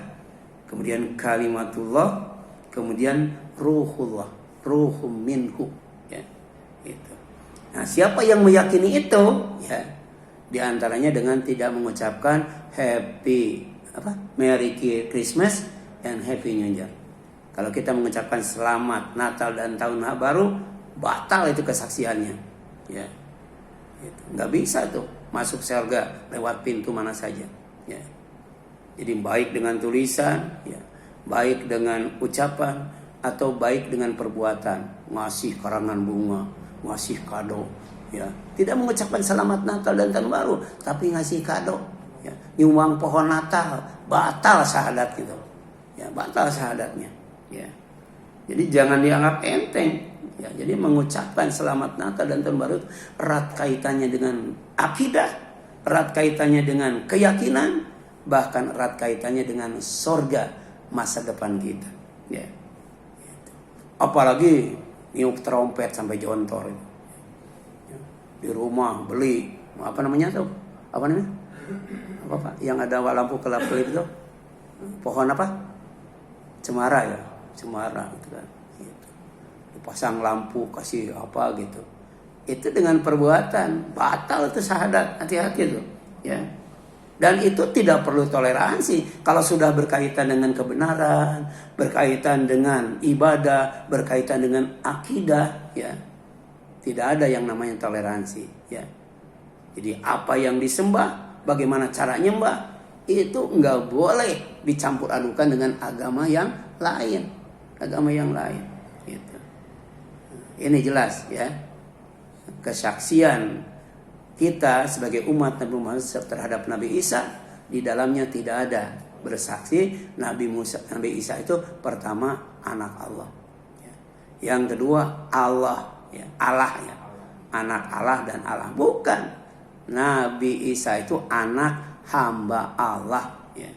S1: kemudian kalimatullah, kemudian ruhullah, ruhum minhu ya, itu. Nah, siapa yang meyakini itu ya, di antaranya dengan tidak mengucapkan Merry Christmas and Happy New Year. Kalau kita mengucapkan selamat Natal dan Tahun Baru, batal itu kesaksiannya ya. Gitu. Nggak bisa tuh masuk surga lewat pintu mana saja ya. Jadi baik dengan tulisan ya, baik dengan ucapan, atau baik dengan perbuatan, ngasih karangan bunga, ngasih kado ya. Tidak mengucapkan selamat Natal dan Tahun Baru, tapi ngasih kado ya, nyumbang pohon Natal, batal syahadat gitu ya, batal syahadatnya ya. Jadi jangan dianggap enteng ya. Jadi mengucapkan selamat Natal dan Tahun Baru erat kaitannya dengan akidah, erat kaitannya dengan keyakinan, bahkan erat kaitannya dengan surga masa depan kita ya. Apalagi niup trompet sampai jontor ya. Di rumah beli apa namanya tuh, apa namanya, apa Pak yang ada lampu kelap-kelip itu, pohon apa, cemara ya, cemara gitu kan gitu. Dipasang lampu, kasih apa gitu, itu dengan perbuatan batal itu syahadat. Hati-hati tuh ya. Dan itu tidak perlu toleransi. Kalau sudah berkaitan dengan kebenaran, berkaitan dengan ibadah, berkaitan dengan akidah ya, tidak ada yang namanya toleransi ya. Jadi apa yang disembah, bagaimana cara nyembah, itu nggak boleh dicampur adukan dengan agama yang lain, agama yang lain gitu. Ini jelas ya, kesaksian kita sebagai umat Nabi Muhammad terhadap Nabi Isa, di dalamnya tidak ada bersaksi Nabi Isa itu pertama anak Allah ya. Yang kedua Allah ya, Allah ya, anak Allah dan Allah. Bukan, Nabi Isa itu anak hamba Allah ya.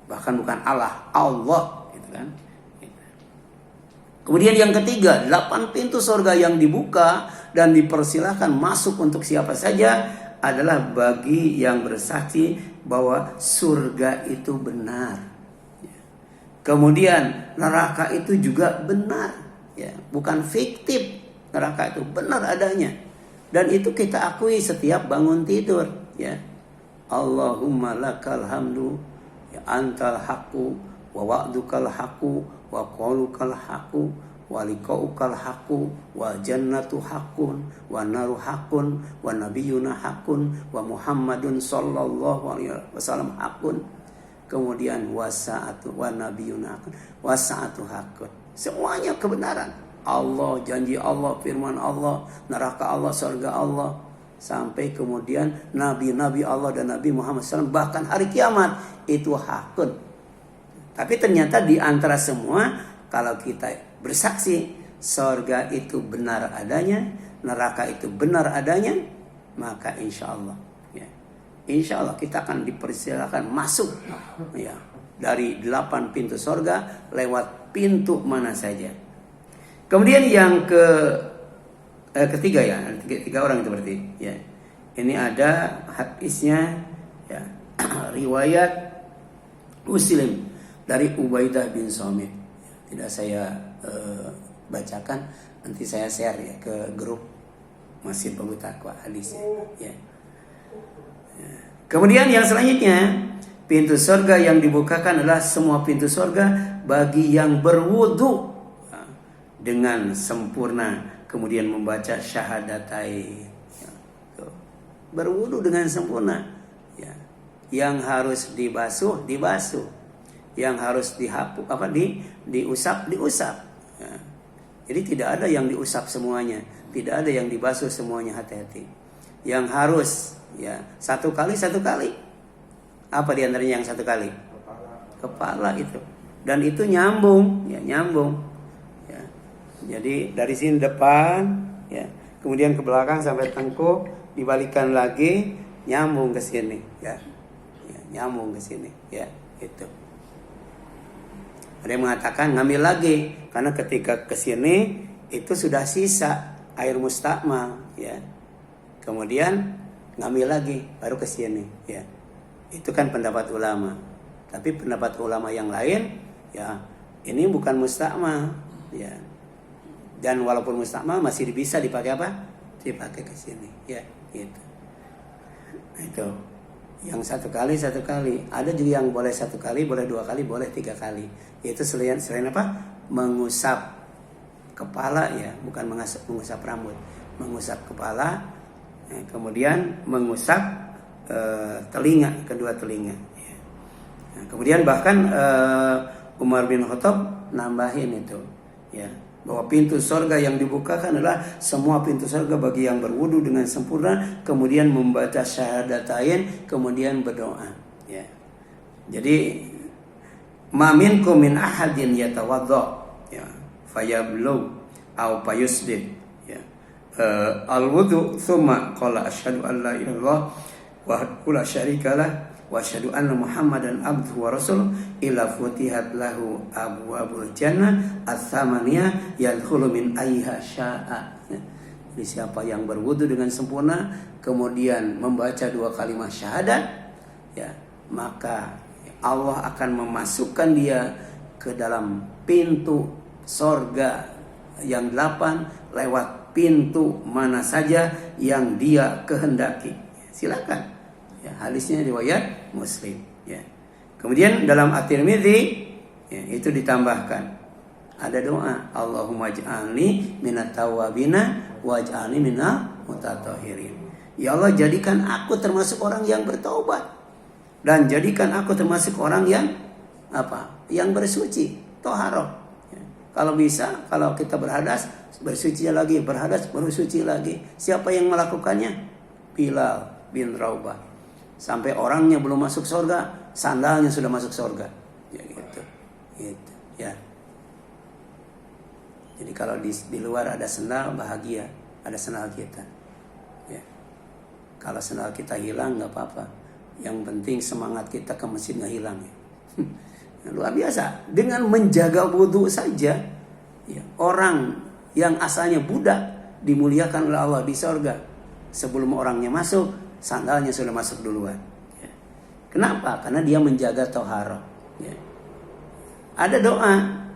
S1: Bahkan bukan Allah gitu kan. Kemudian yang ketiga, 8 pintu surga yang dibuka dan dipersilahkan masuk untuk siapa saja adalah bagi yang bersaksi bahwa surga itu benar. Kemudian neraka itu juga benar, ya, bukan fiktif. Neraka itu benar adanya, dan itu kita akui setiap bangun tidur. Ya, Allahumma lakal hamdu, ya antal haqqu wa wa'dukal haqqu wa qaulukal haqqu wa liqa'ukal haqqu wa jannatu haqqun wa naru haqqun wa nabiyyuna haqqun wa Muhammadun sallallahu alaihi wasallam haqqun. Kemudian wasa'atu wa nabiyyuna haqqun wasa'atu haqqun. Semuanya kebenaran. Allah, janji Allah, firman Allah, neraka Allah, surga Allah, sampai kemudian nabi-nabi Allah dan Nabi Muhammad SAW, bahkan hari kiamat itu hakun. Tapi ternyata di antara semua, kalau kita bersaksi surga itu benar adanya, neraka itu benar adanya, maka insya Allah, ya, insya Allah kita akan dipersilakan masuk, ya, dari 8 pintu surga lewat pintu mana saja. Kemudian yang ketiga, ya, tiga orang itu berarti, ya. Ini ada hadisnya, ya, riwayat Muslim dari Ubaidah bin Samit. Tidak saya bacakan, nanti saya share ya ke grup Masjid Babu Taqwa hadisnya, ya. Kemudian yang selanjutnya, pintu surga yang dibukakan adalah semua pintu surga bagi yang berwudu dengan sempurna, kemudian membaca syahadatain, ya, berwudu dengan sempurna, ya. Yang harus dibasuh, yang harus dihapus diusap, ya. Jadi tidak ada yang diusap semuanya, tidak ada yang dibasuh semuanya, hati-hati. Yang harus, ya, satu kali. Apa diantaranya yang satu kali? Kepala itu, dan itu nyambung, ya, nyambung. Jadi dari sini depan, ya, kemudian ke belakang sampai tengkuk, dibalikan lagi, nyambung ke sini, ya, nyambung ke sini, ya, itu. Ada yang mengatakan ngambil lagi, karena ketika ke sini itu sudah sisa air mustakmal, ya. Kemudian ngambil lagi, baru ke sini, ya. Itu kan pendapat ulama. Tapi pendapat ulama yang lain, ya, ini bukan mustakmal, ya. Dan walaupun mustakmal masih bisa dipakai apa? Dipakai ke sini, ya, gitu. Nah, itu yang satu kali. Ada juga yang boleh 1 kali, boleh 2 kali, boleh 3 kali. Itu selain apa? Mengusap kepala, ya, bukan mengusap rambut, mengusap kepala, ya, kemudian mengusap telinga, kedua telinga. Ya. Nah, kemudian bahkan Umar bin Khattab nambahin itu, ya, bahwa pintu surga yang dibukakan adalah semua pintu surga bagi yang berwudu dengan sempurna, kemudian membaca syahadatain, kemudian berdoa, ya. Jadi ma minkum min ahadin yatawadda, ya, fayablugh aw fayusdid, ya, al-wudu thumma qala asyhadu an la ilaha illallah wahdahu la syarikalah wa asyhadu anna Muhammadan abduhu wa rasuluh illa futihat lahu abwabul jannah ats-tsamaniyah yadkhulu min ayyiha syaa. Jadi siapa yang berwudu dengan sempurna kemudian membaca 2 kalimat syahadat, ya, maka Allah akan memasukkan dia ke dalam pintu sorga yang 8 lewat pintu mana saja yang dia kehendaki. Silakan, ya, hadisnya riwayat Muslim, ya. Kemudian dalam At-Tirmidzi, ya, itu ditambahkan ada doa, Allahumma ij'alni minat tawwabina waj'alni minal mutatahhirin. Ya Allah, jadikan aku termasuk orang yang bertaubat dan jadikan aku termasuk orang yang apa? Yang bersuci, thaharah. Ya. Kalau bisa, kalau kita berhadas, bersuci lagi, berhadas, bersuci lagi. Siapa yang melakukannya? Bilal bin Raubah. Sampai orangnya belum masuk surga, sandalnya sudah masuk surga. Ya, gitu. Ya. Jadi kalau di luar ada sandal, bahagia, ada sandal kita. Ya. Kalau sandal kita hilang nggak apa-apa. Yang penting semangat kita ke masjid nggak hilang. Ya. Luar biasa. Dengan menjaga wudu saja, ya, orang yang asalnya budak dimuliakan oleh Allah di surga. Sebelum orangnya masuk, sandalnya sudah masuk duluan. Ya. Kenapa? Karena dia menjaga thaharah. Ya. Ada doa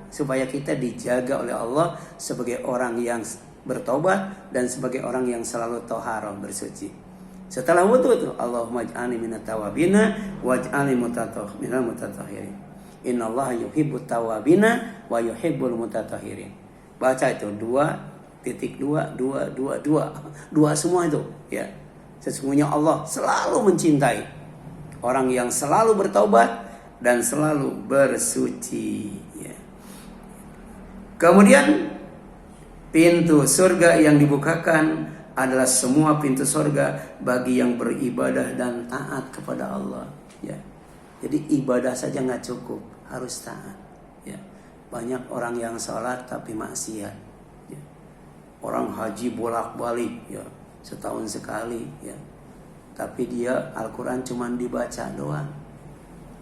S1: supaya kita dijaga oleh Allah sebagai orang yang bertobat dan sebagai orang yang selalu thaharah, bersuci. Setelah wudu itu, Allahumma ij'alni minat tawabina waj'alni minal mutatahhirin. Innallaha yuhibbut tawwabina wa yuhibbul mutatahhirin. Baca itu 2.2 semua itu ya. Sesungguhnya Allah selalu mencintai orang yang selalu bertaubat dan selalu bersuci ya. Kemudian pintu surga yang dibukakan adalah semua pintu surga bagi yang beribadah dan taat kepada Allah ya. Jadi ibadah saja nggak cukup, harus taat ya. Banyak orang yang sholat tapi maksiat ya. Orang haji bolak-balik ya, setahun sekali ya. Tapi dia Al-Quran cuma dibaca doang,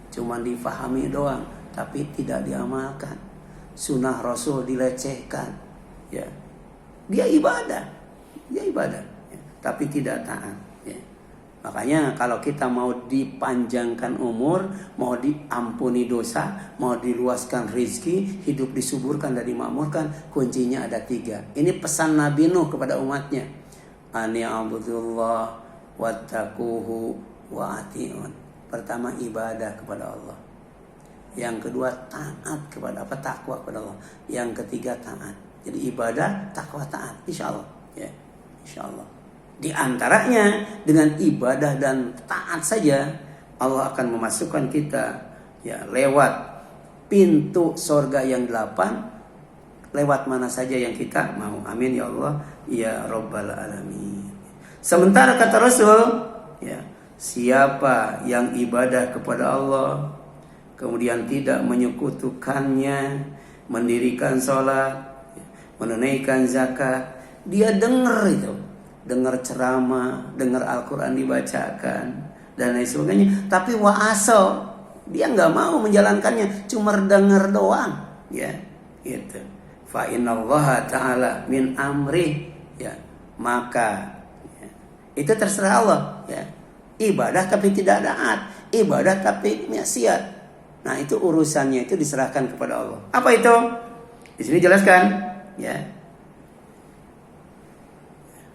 S1: cuma difahami doang, tapi tidak diamalkan. Sunnah Rasul dilecehkan ya. Dia ibadah ya, tapi tidak taat ya. Makanya kalau kita mau dipanjangkan umur, mau diampuni dosa, mau diluaskan rizki, hidup disuburkan dan dimakmurkan, kuncinya ada 3. Ini pesan Nabi Nuh kepada umatnya. Ani abudullah wattaquhu wa ati'un. Pertama ibadah kepada Allah. Yang kedua taat kepada takwa kepada Allah. Yang ketiga taat. Jadi ibadah, takwa, taat, insyaallah ya. Insyaallah. Di antaranya dengan ibadah dan taat saja Allah akan memasukkan kita ya lewat pintu surga yang 8, lewat mana saja yang kita mau. Amin ya Allah ya rabbal alamin. Sementara kata Rasul ya, siapa yang ibadah kepada Allah kemudian tidak menyekutukannya, mendirikan sholat, menunaikan zakat, dia dengar itu, dengar ceramah, dengar Al-Quran dibacakan dan lain sebagainya, tapi wa'aso, dia nggak mau menjalankannya, cuma dengar doang ya gitu. Fa innallaha ta'ala min amri ya, maka ya, itu terserah Allah ya. Ibadah tapi tidak taat, ibadah tapi maksiat. Nah itu urusannya itu diserahkan kepada Allah. Apa itu? Di sini jelaskan ya.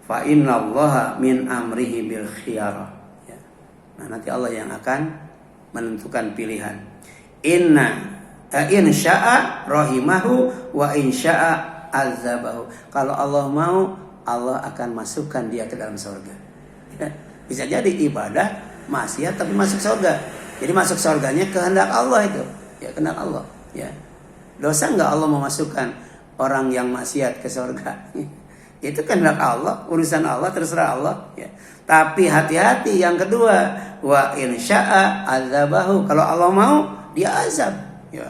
S1: Fa innallaha min amrihi bil khiyarah ya. Nah nanti Allah yang akan menentukan pilihan. In sya'a rahimahu wa in sya'a azabahu. Kalau Allah mau, Allah akan masukkan dia ke dalam surga ya. Bisa jadi ibadah maksiat tapi masuk surga. Jadi masuk surganya kehendak Allah itu. Ya kehendak Allah. Ya. Dosa enggak Allah memasukkan orang yang maksiat ke surga? Itu kehendak Allah, urusan Allah, terserah Allah. Ya. Tapi hati-hati yang kedua, wa in sya'a azabahu. Kalau Allah mau, dia azab. Ya.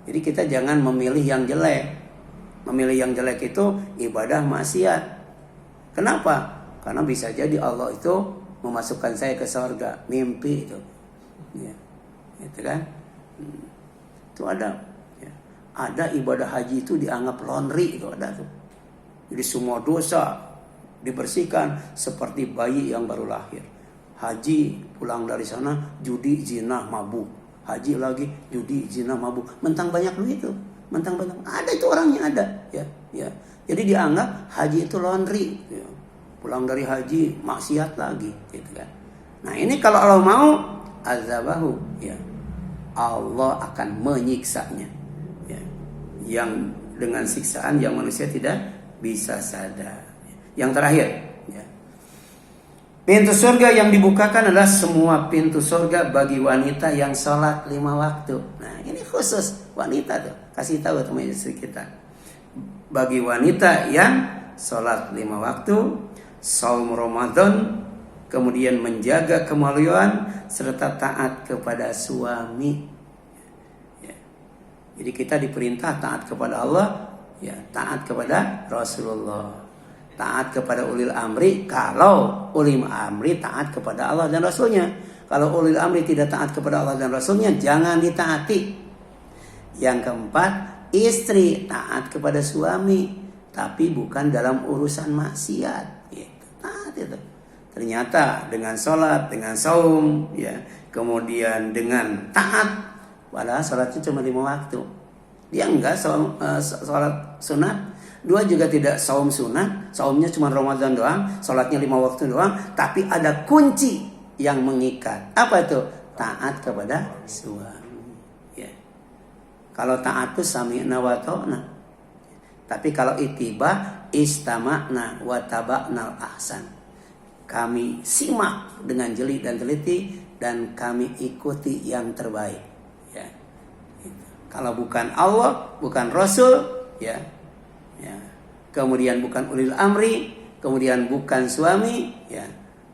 S1: Jadi kita jangan memilih yang jelek. Memilih yang jelek itu ibadah maksiat. Kenapa? Karena bisa jadi Allah itu memasukkan saya ke surga, mimpi itu ya, gitu kan. Itu ada ya. Ada ibadah haji itu dianggap laundry, itu ada tuh. Jadi semua dosa dibersihkan seperti bayi yang baru lahir. Haji pulang dari sana judi, zina, mabuk. Haji lagi judi, zina, mabuk. Mentang banyak duit itu, mentang banyak. Ada itu orangnya ada ya, ya. Jadi dianggap haji itu laundry ya. Pulang dari haji maksiat lagi gitu kan. Nah ini kalau Allah mau azabahu ya, Allah akan menyiksanya ya, yang dengan siksaan yang manusia tidak bisa sadar. Yang terakhir ya, pintu surga yang dibukakan adalah semua pintu surga bagi wanita yang sholat 5 waktu. Nah ini khusus wanita tuh, kasih tahu teman istri kita, bagi wanita yang sholat 5 waktu, saum Ramadan, kemudian menjaga kemaluan serta taat kepada suami ya. Jadi kita diperintah taat kepada Allah ya, taat kepada Rasulullah, taat kepada ulil amri. Kalau ulil amri taat kepada Allah dan Rasulnya. Kalau ulil amri tidak taat kepada Allah dan Rasulnya, jangan ditaati. Yang keempat, istri taat kepada suami, tapi bukan dalam urusan maksiat. Itu. Ternyata dengan sholat, dengan saum ya, kemudian dengan taat, padahal sholatnya cuma 5 waktu. Dia enggak sholat sunat. 2 juga tidak saum sunat. Saumnya cuma Ramadan doang, sholatnya 5 waktu doang. Tapi ada kunci yang mengikat. Apa itu? Taat kepada suami Kalau taat itu sami'na wa ta'na. Tapi kalau ittiba istama'na wa taba'nal ahsan. Kami simak dengan jeli dan teliti dan kami ikuti yang terbaik. Ya. Kalau bukan Allah, bukan Rasul, ya. Kemudian bukan ulil amri, kemudian bukan suami, ya.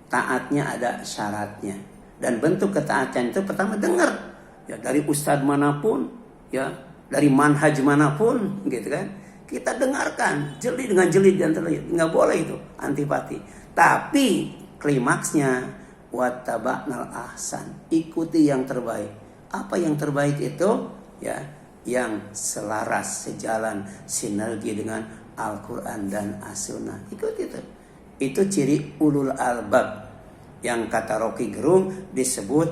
S1: Taatnya ada syaratnya. Dan bentuk ketaatan itu pertama dengar, ya, dari ustadz manapun, ya, dari manhaj manapun, gitu kan. Kita dengarkan dengan jeli dan teliti. Nggak boleh itu antipati. Tapi klimaksnya wattaba'nal ahsan, ikuti yang terbaik. Apa yang terbaik itu? Ya, yang selaras, sejalan, sinergi dengan Al-Quran dan As-Sunnah. Ikuti itu. Itu ciri ulul albab yang kata Rocky Gerung disebut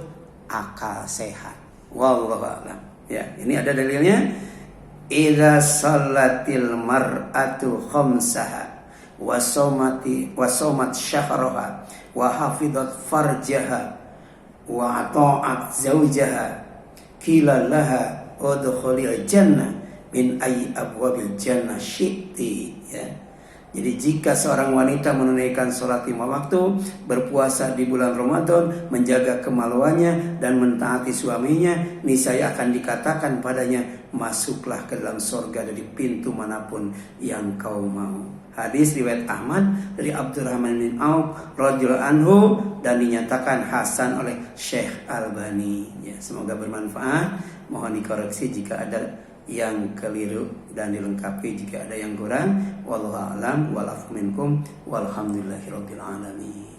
S1: akal sehat. Wallahu a'lam. Ya, ini ada dalilnya. Idza shallatil mar'atu khamsaha wa somat syahraha wa hafizat farjaha wa ata'at zawjaha qila laha udkhulil jannah min ayyi abwabil jannah syi'ti, ya. Jadi jika seorang wanita menunaikan sholat 5 waktu, berpuasa di bulan Ramadan, menjaga kemaluannya dan mentaati suaminya, niscaya akan dikatakan padanya, masuklah ke dalam surga dari pintu manapun yang kau mau. Hadis riwayat Ahmad dari Abdurrahman bin Auf radhiyallahu anhu dan dinyatakan hasan oleh Syekh Albani. Ya, semoga bermanfaat. Mohon dikoreksi jika ada yang keliru dan dilengkapi jika ada yang kurang. Wallahu a'lam wal afwu minkum walhamdulillahirabbil alamin.